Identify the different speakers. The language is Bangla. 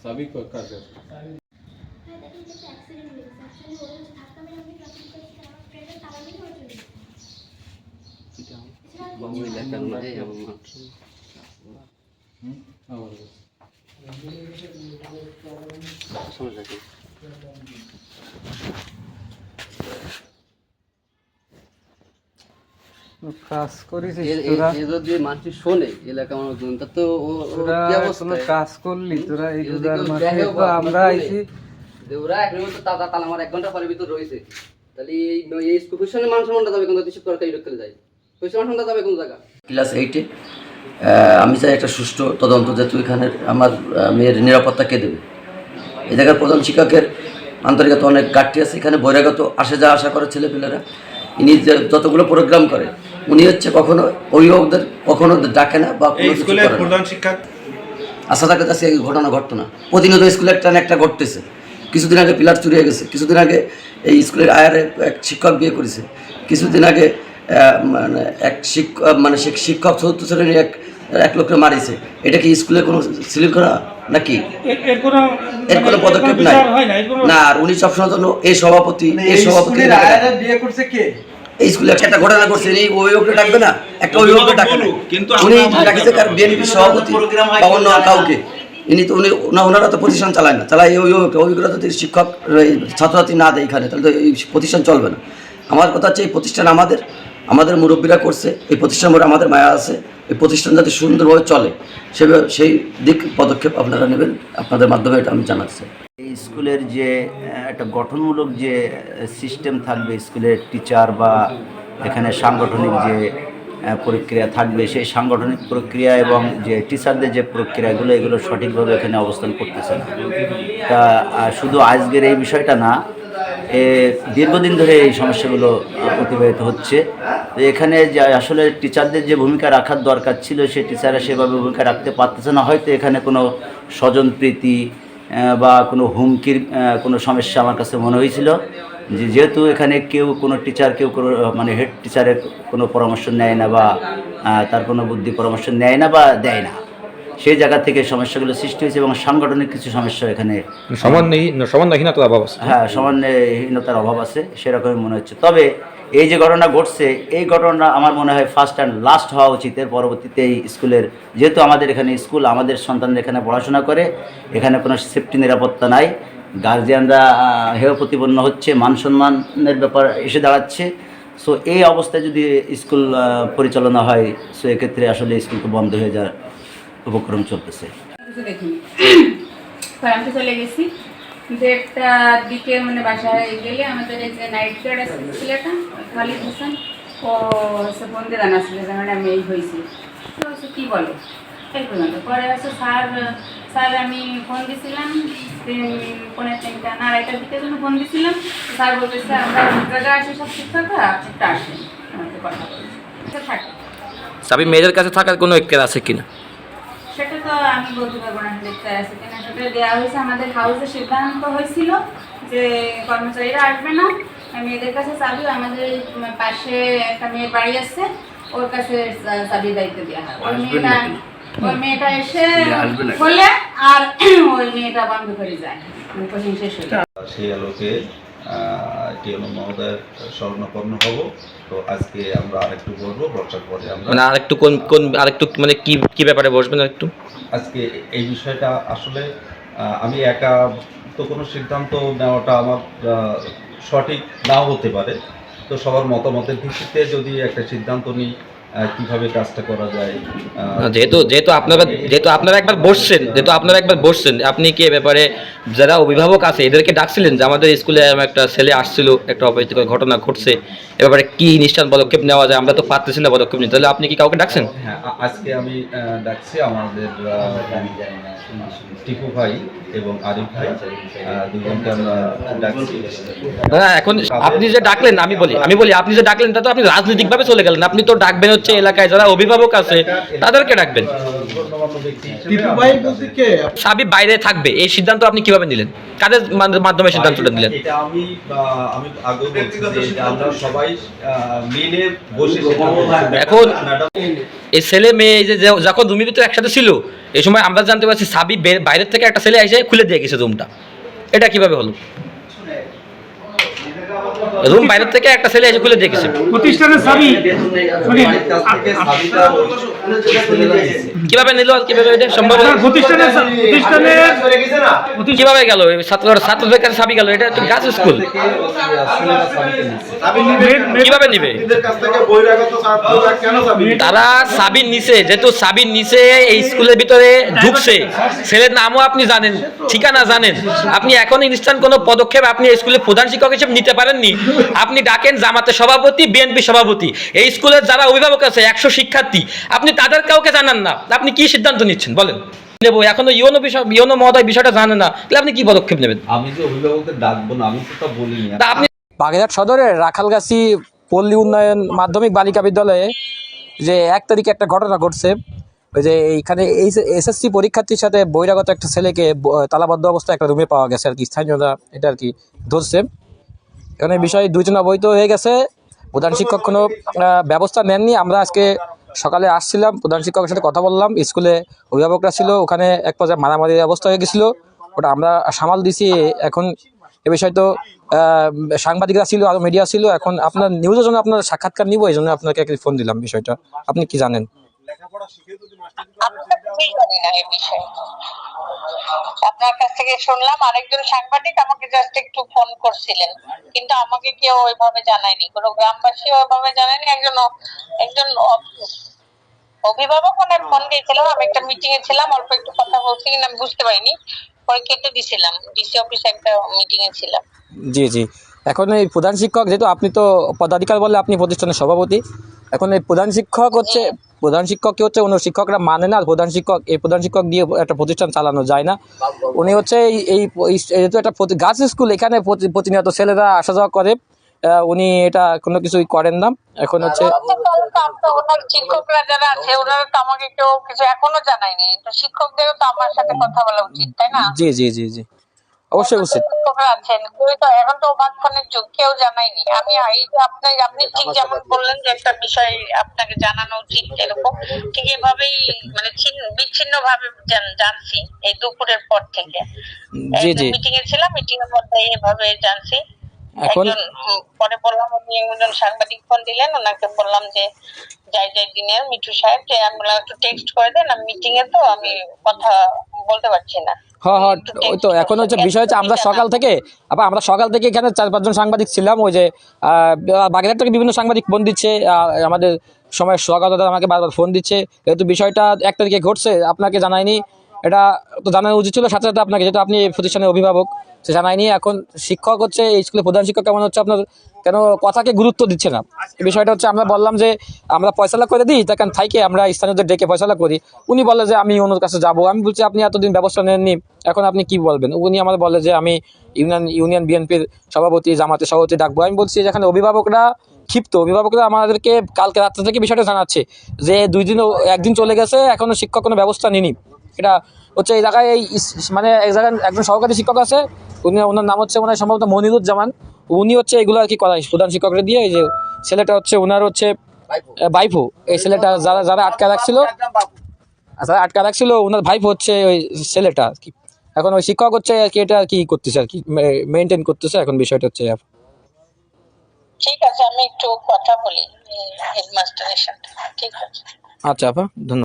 Speaker 1: सभी को कर दे
Speaker 2: কাজ করেছিস তোরা
Speaker 3: যদি মানুষ শোনে এলাকা মানুষজন তা তো
Speaker 2: কোনো কাজ করলি তোরা এই রোজার মাসে তো আমরা আইছি
Speaker 3: ওরা এখন তো তালা আমার 1 ঘন্টা পরে ভিতর রয়েছে তাহলে এই স্কুল প্রশাসনের মান সম্মানটা যাবে কোন দেশে সরকারি লোককে যায় প্রশাসন সম্মানটা যাবে কোন জায়গা ক্লাস 8 এ আমি চাই একটা সুষ্ঠু তদন্ত যেহেতু এখানে আমার মেয়ের নিরাপত্তা কে দেবে এই জায়গার প্রধান শিক্ষকের আন্তরিকতা অনেক ঘাটতি আছে এখানে বহিরাগত আসে যা আশা করে ছেলেপেলেরা ইনি যতগুলো প্রোগ্রাম করে উনি হচ্ছে কখনো অভিভাবকদের কখনো ডাকে না বা
Speaker 4: স্কুলের প্রধান শিক্ষক
Speaker 3: আশা থাকে কাছে এই ঘটনা ঘটতো না প্রতিনিয়ত স্কুলে একটা ঘটতেছে কিছুদিন আগে পিলার চুরি হয়ে গেছে কিছুদিন আগে এই স্কুলের আয়ারে এক শিক্ষক বিয়ে করেছে কিছুদিন আগে মানে এক শিক্ষক 74 শ্রেণীর এক লোককে মারিছে এটা কি স্কুলে কোনো শৃঙ্খলা নাকি এর কোনো পদক্ষেপ নাই না আর উনি সবসময় জন্য এই সভাপতি
Speaker 2: বিয়ে করছে কে
Speaker 3: এই স্কুলে একটা ঘটনা করছে এই অভিভাবককে ডাকবে না একটা অভিভাবককে ডাকবে কিন্তু উনি ডাকিছে কার বিএনপি সভাপতি বা অন্য কাউকে ইনি তো ওনারা তো প্রতিষ্ঠান চালায় না চালায় এই অভিজ্ঞতা যদি শিক্ষক ছাত্রছাত্রী না দেয় এখানে তাহলে তো এই প্রতিষ্ঠান চলবে না আমার কথা হচ্ছে এই প্রতিষ্ঠান আমাদের মুরব্বীরা করছে এই প্রতিষ্ঠান পরে আমাদের মায়া আছে এই প্রতিষ্ঠান যাতে সুন্দরভাবে চলে সেই দিক পদক্ষেপ আপনারা নেবেন আপনাদের মাধ্যমে এটা আমি জানাচ্ছি
Speaker 5: এই স্কুলের যে একটা গঠনমূলক যে সিস্টেম থাকবে স্কুলের টিচার বা এখানে সাংগঠনিক যে প্রক্রিয়া থাকবে সেই সাংগঠনিক প্রক্রিয়া এবং যে টিচারদের যে প্রক্রিয়াগুলো এগুলো সঠিকভাবে এখানে অবস্থান করতেছে না তা শুধু আজকের এই বিষয়টা না দীর্ঘদিন ধরে এই সমস্যাগুলো অতিবাহিত হচ্ছে তো এখানে যে আসলে টিচারদের যে ভূমিকা রাখার দরকার ছিল সেই টিচাররা সেভাবে ভূমিকা রাখতে পারতেছে না হয়তো এখানে কোনো স্বজনপ্রীতি বা কোনো হুমকির কোনো সমস্যা আমার কাছে মনে হয়েছিল যেহেতু এখানে কোনো টিচার কোনো মানে হেড টিচারের কোনো পরামর্শ নেয় না বা তার কোনো বুদ্ধি পরামর্শ নেয় না বা দেয় না সেই জায়গা থেকে সমস্যাগুলো সৃষ্টি হয়েছে এবং সাংগঠনিক কিছু সমস্যা এখানে সমন্বয়হীনতার অভাব আছে সমন্বয়হীনতার অভাব আছে সেরকমই মনে হচ্ছে তবে এই যে ঘটনা ঘটছে এই ঘটনা আমার মনে হয় ফার্স্ট অ্যান্ড লাস্ট হওয়া উচিত এর পরবর্তীতে এই স্কুলের যেহেতু আমাদের এখানে স্কুল আমাদের সন্তানরা এখানে পড়াশোনা করে এখানে কোনো সেফটি নিরাপত্তা নাই গার্জিয়ানরা হেয় প্রতিপন্ন হচ্ছে মান সম্মানের ব্যাপার এসে দাঁড়াচ্ছে সো এই অবস্থায় যদি স্কুল পরিচালনা হয় সো এক্ষেত্রে আসলে স্কুলকে বন্ধ হয়ে যাওয়ার উপক্রম চলতেছে
Speaker 6: আমি চলে গেছি 1:30টার দিকে মানে বাসায় গেলে আমাদের এই যে নাইট গার্ড আছে ছেলেটা খালিদ হোসেন ও সে ফোন দিয়ে জানাচ্ছিল যে ম্যাডাম এই হয়েছি তো কী বলো এই পর্যন্ত পরে আছে স্যার আমি ফোন দিয়েছিলাম 3:30 না 2:30টার দিকে জন্য ফোন দিয়েছিলাম স্যার বলতেছে আমরা জায়গায় আসি সব শিক্ষকরা আপনি একটা আসেন আমাদের কথা বলছি থাকে
Speaker 7: সাবি মেয়েদের কাছে থাকার কোনো এক্কের আছে কিনা
Speaker 6: সেটা তো আমি বলতে পারবো না দেখতে আছে কিনা সেটা দেওয়া হয়েছে আমাদের হাউসে সিদ্ধান্ত হয়েছিল যে কর্মচারীরা আসবে না মেয়েদের কাছে চাবি আমাদের পাশে একটা মেয়ের বাড়ি আছে ওর কাছে চাবির দায়িত্ব দেওয়া হয় ওই মেয়েটা এসে বলে আর ওই মেয়েটা বন্ধ করে যায় কোচিং শেষ হয়ে যায়
Speaker 4: সেই আলোকে টিএনও মহোদয়ের শরণাপন্ন হব তো আজকে আমরা আরেকটু বলবো বর্ষার পরে আমরা
Speaker 7: মানে আরেকটু কোন আরেকটু মানে কি ব্যাপারে বসবেন একটু
Speaker 4: আজকে এই বিষয়টা আসলে আমি একা তো কোনো সিদ্ধান্ত নেওয়াটা আমার সঠিক নাও হতে পারে তো সবার মতামতের ভিত্তিতে যদি একটা সিদ্ধান্ত নিই কিভাবে কাজটা করা যায়
Speaker 7: যেহেতু আপনারা একবার বসছেন আপনি কি ব্যাপারে যারা অভিভাবক আছে এদেরকে ডাকছিলেন যে আমাদের স্কুলে একটা ছেলে আসছিল একটা অপ্রীতিকর ঘটনা ঘটছে এ ব্যাপারে কি নিষ্ঠান পদক্ষেপ নেওয়া যায় আমরা তো পারতেছি না পদক্ষেপ নিতে তাহলে আপনি কি কাউকে ডাকছেন
Speaker 4: হ্যাঁ আজকে আমি ডাকছি আমাদের টিপু ভাই এবং আরিফ ভাই দুজনকে আমরা ডাকছি
Speaker 7: এখন আপনি যে ডাকলেন আমি বলি আপনি যে ডাকলেন তা তো আপনি রাজনৈতিকভাবে চলে গেলেন আপনি তো ডাকবেন হচ্ছে এলাকায় যারা অভিভাবক আছে তাদেরকে ডাকবেন।
Speaker 4: গণ্যমান্য ব্যক্তি
Speaker 1: টিপু ভাই বলতে কে?
Speaker 7: সাবি বাইরে থাকবে এই সিদ্ধান্ত আপনি কিভাবে নিলেন? কাদের মাধ্যমে সিদ্ধান্তটা নিলেন?
Speaker 4: এটা আমি আগে বলছি যে এটা আমরা সবাই মিলে বসে
Speaker 7: এখন এই ছেলে মেয়ে এই যে যখন রুমের ভিতরে একসাথে ছিল এই সময় আমরা জানতে পারছি সাবি বাইরের থেকে একটা ছেলে এসে খুলে দিয়ে গেছে রুমটা। এটা কিভাবে হলো? রুম বাইরের থেকে একটা ছেলে এসে খুলে দিয়ে গেছে।
Speaker 1: প্রতিষ্ঠানের চাবি
Speaker 7: কিভাবে নিল আর কিভাবে এটা সম্ভব হলো?
Speaker 1: প্রতিষ্ঠানের
Speaker 7: কিভাবে গেল? ছাত্রদের কাছে সাবি গেল? এটা একটা গাছ স্কুল, কিভাবে নিবে? তারা সাবির নিচে, যেহেতু সাবির নিচে এই স্কুলের ভিতরে ঢুকছে, ছেলের নামও আপনি জানেন, ঠিকানা জানেন, আপনি এখন ইনস্ট্যান্ট কোনো পদক্ষেপ আপনি এই স্কুলের প্রধান শিক্ষক হিসেবে নিতে পারেননি। আপনি ডাকেন জামাতের সভাপতি, বিএনপি সভাপতি, এই স্কুলের যারা অভিভাবক আছে 100 শিক্ষার্থী, আপনি তাদের কাউকে জানান না, আপনি কি সিদ্ধান্ত নিচ্ছেন বলেন? নেবো এখনো ইউনো মহোদয় বিষয়টা জানে না, তাহলে আপনি কি পদক্ষেপ নেবেন?
Speaker 4: আমি যে অভিভাবকদের ডাকবো না, আমি তো তা বলিনি।
Speaker 7: তা আপনি বাগেরহাট সদরের রাখালগাছি পল্লী উন্নয়ন মাধ্যমিক বালিকা বিদ্যালয়ে যে 1 তারিখে একটা ঘটনা ঘটছে, ওই যে এইখানে এসএসসি পরীক্ষার্থীর সাথে বহিরাগত একটা ছেলেকে তালাবদ্ধ অবস্থায় একটা রুমে পাওয়া গেছে আর কি, স্থানীয়রা এটা আর কি ধরছে। এখানে বিষয় 2 জন অবহিত হয়ে গেছে, প্রধান শিক্ষক কোনো ব্যবস্থা নেননি। আমরা আজকে সকালে আসছিলাম, প্রধান শিক্ষকের সাথে কথা বললাম, স্কুলে অভিভাবকরা ছিল, ওখানে এক পর্যায়ে মারামারির অবস্থা হয়ে গেছিলো, ওটা আমরা সামাল দিছি। এখন এ বিষয় তো সাংবাদিকরা ছিল, আরও মিডিয়া ছিল, এখন আপনার নিউজের জন্য আপনার সাক্ষাৎকার নিব, এই জন্য আপনাকে ফোন দিলাম। বিষয়টা আপনি কি জানেন?
Speaker 8: আপনার কাছ থেকে শুনলাম আরেকজন সাংবাদিক আমাকে জাস্ট একটু ফোন করছিলেন, কিন্তু আমাকে কেউ ওইভাবে জানায়নি, কোনো গ্রামবাসী ওইভাবে জানায়নি। একজন অভিভাবক ওনার ফোন দিয়েছিলাম, আমি একটা মিটিং এ ছিলাম, অল্প একটু কথা বলছি কিনা আমি বুঝতে পারিনি, পরে কেটে দিছিলাম, ডিসি অফিসে একটা মিটিং এ ছিলাম।
Speaker 7: জি জি। এখন এই প্রধান শিক্ষক, যেহেতু আপনি তো পদাধিকার বলে আপনি প্রতিষ্ঠানের সভাপতি, এখন এই প্রধান শিক্ষক হচ্ছে, প্রধান শিক্ষক কি হচ্ছে, অন্য শিক্ষকরা মানে না প্রধান শিক্ষক, এই প্রধান শিক্ষক দিয়ে একটা প্রতিষ্ঠান চালানো যায় না। উনি হচ্ছে এই যেহেতু একটা গার্লস স্কুল, এখানে প্রতিনিয়ত ছেলেরা আসা যাওয়া করে, উনি এটা কোনো কিছুই করেন না। এখন হচ্ছে
Speaker 8: ওনার শিক্ষকরা যারা আছে ওনারা তো আমাকে কেউ কিছু এখনো জানায়নি, তো শিক্ষকদেরও তো আমার সাথে কথা বলা উচিত, তাই না?
Speaker 7: জি জি জি জি, অবশ্যই উচিত।
Speaker 8: শিক্ষকরা আছেন, তো এখন তো স্মার্টফোনের যুগ, কেউ জানায়নি। আমি এই যে আপনি ঠিক যেমন বললেন যে একটা বিষয় আপনাকে জানানো উচিত, এরকম ঠিক এভাবেই মানে বিচ্ছিন্ন ভাবে জানছি এই দুপুরের পর থেকে।
Speaker 7: জি জি,
Speaker 8: মিটিং এ ছিলাম, মিটিং এর মধ্যে এভাবে জানছি।
Speaker 7: এখন
Speaker 8: পরে বললাম, উনি একজন সাংবাদিক ফোন দিলেন, ওনাকে বললাম যে যাই দিনের মিঠু সাহেব যে আমি একটু টেক্সট করে দেন, আমি মিটিং এ তো আমি কথা বলতে পারছি না।
Speaker 7: হ্যাঁ হ্যাঁ, ওই তো এখন হচ্ছে বিষয় হচ্ছে আমরা সকাল থেকে এখানে 4-5 জন সাংবাদিক ছিলাম। ওই যে বাগেরহাট থেকে বিভিন্ন সাংবাদিক ফোন দিচ্ছে, আমাদের সময় স্বাগত আমাকে বারবার ফোন দিচ্ছে, যেহেতু বিষয়টা 1 তারিখে ঘটছে, আপনাকে জানায়নি, এটা তো জানানো উচিত ছিল সাথে সাথে আপনাকে, যেহেতু আপনি প্রতিষ্ঠানের অভিভাবক, সে জানায়নি। এখন শিক্ষক হচ্ছে এই স্কুলের প্রধান শিক্ষক কেমন হচ্ছে আপনার কেন কথাকে গুরুত্ব দিচ্ছে না, এই বিষয়টা হচ্ছে আমরা বললাম যে আমরা ফয়সালা করে দিই, তখন থাইকে আমরা স্থানীয়দের ডেকে ফয়সালা করি। উনি বলে যে আমি ওনার কাছে যাব। আমি বলছি আপনি এতদিন ব্যবস্থা নেননি, এখন আপনি কি বলবেন? উনি আমাদের বলে যে আমি ইউনিয়ন বিএনপির সভাপতি, জামাতের সভাপতি ডাকবো। আমি বলছি যেখানে অভিভাবকরা ক্ষিপ্ত, অভিভাবকরা আমাদেরকে কালকে রাত্রে থেকে বিষয়টা জানাচ্ছে যে 1 দিন চলে গেছে, এখনো শিক্ষক কোনো ব্যবস্থা নেয়নি। এটা হচ্ছে এই জায়গায় মানে এক জায়গায় একজন সহকারী শিক্ষক আছে, ওনার নাম হচ্ছে সম্ভবত মনিরুজ্জামান, উনি হচ্ছে এগুলো আর কি করায় প্রধান শিক্ষকরা দিয়ে। এই যে ছেলেটা হচ্ছে ওনার হচ্ছে ভাইপো, এই ছেলেটা যারা আটকা রাখছিল ওনার ভাইপো হচ্ছে ওই ছেলেটা। এখন ওই শিক্ষক হচ্ছে আর কি এটা কি করতেছে আর কি মেনটেন করতেছে। এখন বিষয়টা হচ্ছে
Speaker 8: ঠিক আছে, আমি একটু কথা বলি হেডমাস্টারের সাথে। ঠিক আছে,
Speaker 7: আচ্ছা আপা, ধন্যবাদ।